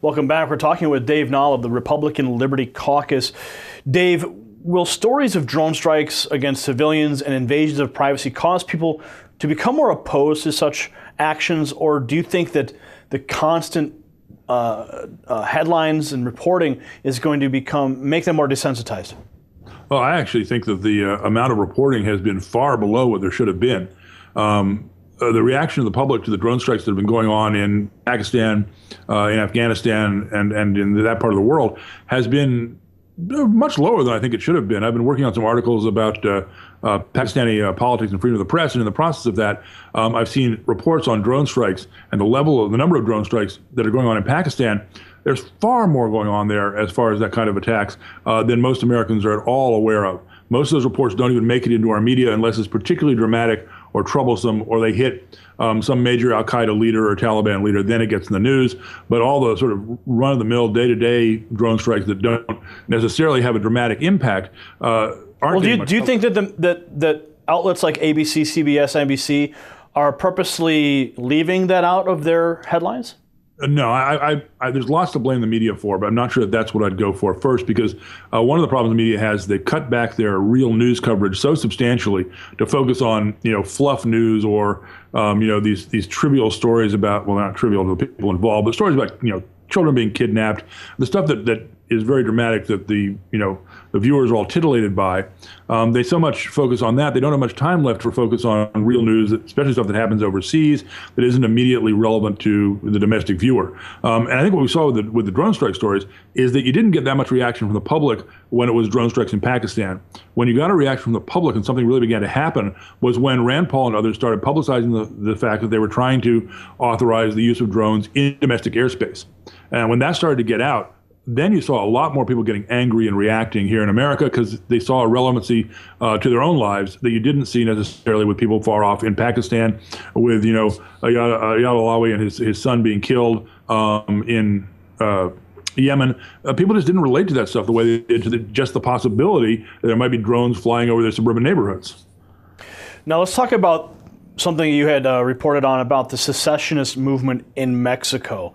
Welcome back. We're talking with Dave Nall of the Republican Liberty Caucus. Dave, will stories of drone strikes against civilians and invasions of privacy cause people to become more opposed to such actions, or do you think that the constant headlines and reporting is going to make them more desensitized? Well, I actually think that the amount of reporting has been far below what there should have been. The reaction of the public to the drone strikes that have been going on in Pakistan, in Afghanistan, and in that part of the world has been much lower than I think it should have been. I've been working on some articles about Pakistani politics and freedom of the press, and in the process of that, I've seen reports on drone strikes and the number of drone strikes that are going on in Pakistan. There's far more going on there as far as that kind of attacks than most Americans are at all aware of. Most of those reports don't even make it into our media unless it's particularly dramatic or troublesome, or they hit some major al-Qaeda leader or Taliban leader, then it gets in the news. But all the sort of run-of-the-mill, day-to-day drone strikes that don't necessarily have a dramatic impact aren't. Well, do you think that outlets like ABC, CBS, NBC are purposely leaving that out of their headlines? No, there's lots to blame the media for, but I'm not sure that that's what I'd go for first, because one of the problems the media has, they cut back their real news coverage so substantially to focus on, fluff news or, these trivial stories about, well, not trivial to the people involved, but stories about, children being kidnapped, the stuff that is very dramatic that the viewers are all titillated by. They so much focus on that, they don't have much time left for focus on real news, especially stuff that happens overseas that isn't immediately relevant to the domestic viewer. And I think what we saw with the drone strike stories is that you didn't get that much reaction from the public when it was drone strikes in Pakistan. When you got a reaction from the public and something really began to happen was when Rand Paul and others started publicizing the fact that they were trying to authorize the use of drones in domestic airspace. And when that started to get out, then you saw a lot more people getting angry and reacting here in America because they saw a relevancy to their own lives that you didn't see necessarily with people far off in Pakistan, with Ayatollah Alawi and his son being killed in Yemen. People just didn't relate to that stuff the way they did to just the possibility that there might be drones flying over their suburban neighborhoods. Now let's talk about something you had reported on about the secessionist movement in Mexico.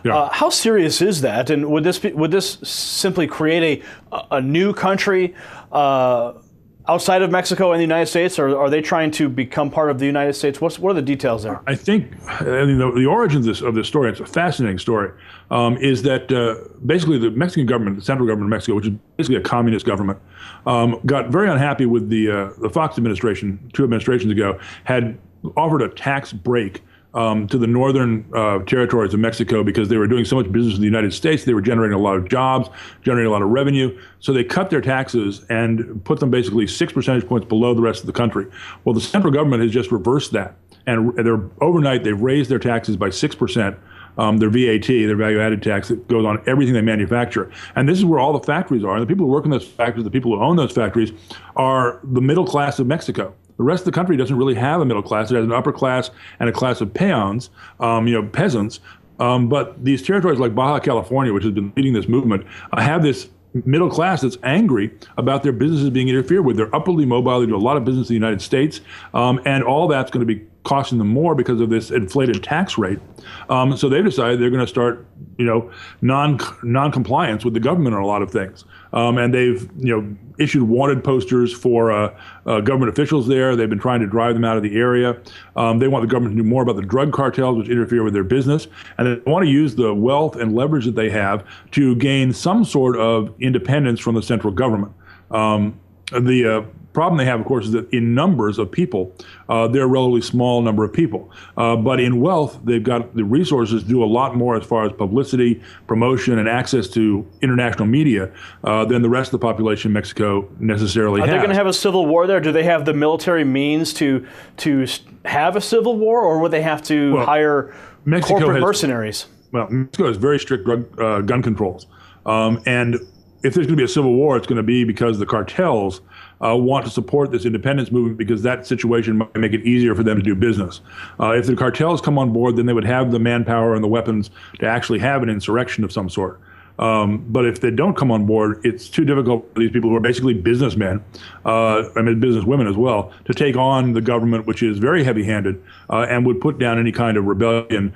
Yeah. How serious is that, and would this simply create a new country outside of Mexico and the United States, or are they trying to become part of the United States? What are the details there? I think the origins of this story, it's a fascinating story, is that basically the Mexican government, the central government of Mexico, which is basically a communist government, got very unhappy with the Fox administration 2 administrations ago, had offered a tax break to the northern territories of Mexico because they were doing so much business in the United States. They were generating a lot of jobs, generating a lot of revenue. So they cut their taxes and put them basically 6 percentage points below the rest of the country. Well, the central government has just reversed that. And overnight, they've raised their taxes by 6%. Their VAT, their value-added tax, that goes on everything they manufacture. And this is where all the factories are. And the people who work in those factories, the people who own those factories, are the middle class of Mexico. The rest of the country doesn't really have a middle class. It has an upper class and a class of peons, peasants. But these territories like Baja California, which has been leading this movement, have this middle class that's angry about their businesses being interfered with. They're upwardly mobile. They do a lot of business in the United States. And all that's going to be costing them more because of this inflated tax rate. So they've decided they're going to start, non-compliance with the government on a lot of things. And they've, issued wanted posters for government officials there. They've been trying to drive them out of the area. They want the government to do more about the drug cartels, which interfere with their business. And they want to use the wealth and leverage that they have to gain some sort of independence from the central government. The problem they have, of course, is that in numbers of people, they're a relatively small number of people. But in wealth, they've got the resources to do a lot more as far as publicity, promotion, and access to international media than the rest of the population in Mexico necessarily has. Are they going to have a civil war there? Do they have the military means to have a civil war, or would they have to hire corporate mercenaries? Well, Mexico has very strict gun controls. And if there's going to be a civil war, it's going to be because the cartels want to support this independence movement because that situation might make it easier for them to do business. If the cartels come on board, then they would have the manpower and the weapons to actually have an insurrection of some sort. But if they don't come on board, it's too difficult for these people who are basically businessmen, businesswomen as well, to take on the government, which is very heavy-handed and would put down any kind of rebellion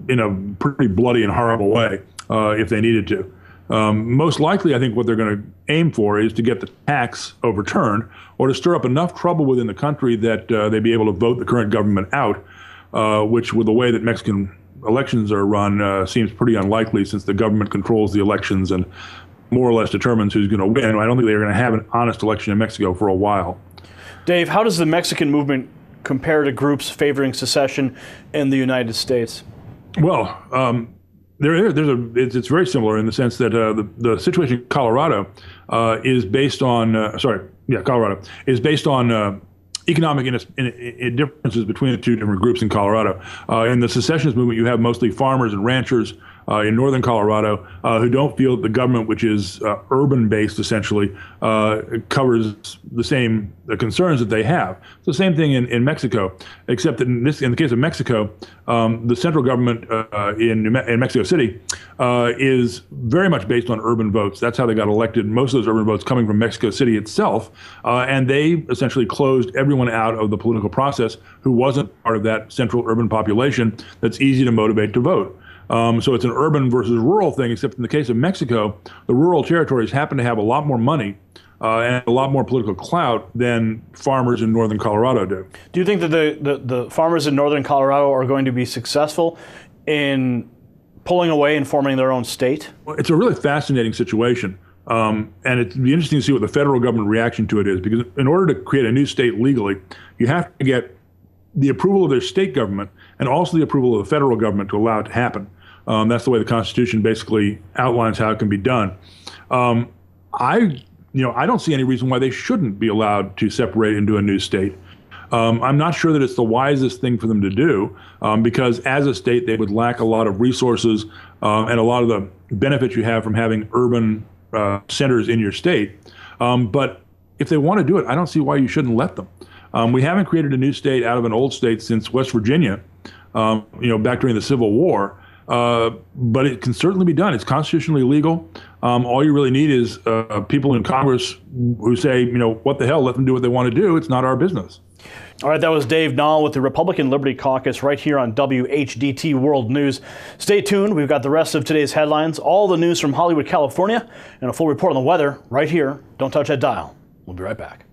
in a pretty bloody and horrible way. if they needed to. Most likely, I think what they're going to aim for is to get the tax overturned or to stir up enough trouble within the country that they'd be able to vote the current government out, which, with the way that Mexican elections are run, seems pretty unlikely, since the government controls the elections and more or less determines who's going to win. I don't think they're going to have an honest election in Mexico for a while. Dave, how does the Mexican movement compare to groups favoring secession in the United States? Well, it's very similar in the sense that the situation in Colorado is based on Colorado is based on economic differences between the two different groups in Colorado. In the secessionist movement, you have mostly farmers and ranchers in northern Colorado who don't feel that the government, which is urban-based essentially, covers the same concerns that they have. It's the same thing in Mexico, except that in the case of Mexico, the central government in Mexico City is very much based on urban votes. That's how they got elected. Most of those urban votes coming from Mexico City itself, and they essentially closed everyone out of the political process who wasn't part of that central urban population that's easy to motivate to vote. So it's an urban versus rural thing, except in the case of Mexico, the rural territories happen to have a lot more money and a lot more political clout than farmers in northern Colorado do. Do you think that the farmers in northern Colorado are going to be successful in pulling away and forming their own state? Well, it's a really fascinating situation. And it'd be interesting to see what the federal government reaction to it is, because in order to create a new state legally, you have to get the approval of their state government and also the approval of the federal government to allow it to happen. That's the way the Constitution basically outlines how it can be done. I don't see any reason why they shouldn't be allowed to separate into a new state. I'm not sure that it's the wisest thing for them to do, because as a state, they would lack a lot of resources and a lot of the benefits you have from having urban centers in your state. But if they want to do it, I don't see why you shouldn't let them. We haven't created a new state out of an old state since West Virginia, back during the Civil War. But it can certainly be done. It's constitutionally legal. All you really need is people in Congress who say, what the hell, let them do what they want to do. It's not our business. All right, that was Dave Nall with the Republican Liberty Caucus right here on WHDT World News. Stay tuned. We've got the rest of today's headlines, all the news from Hollywood, California, and a full report on the weather right here. Don't touch that dial. We'll be right back.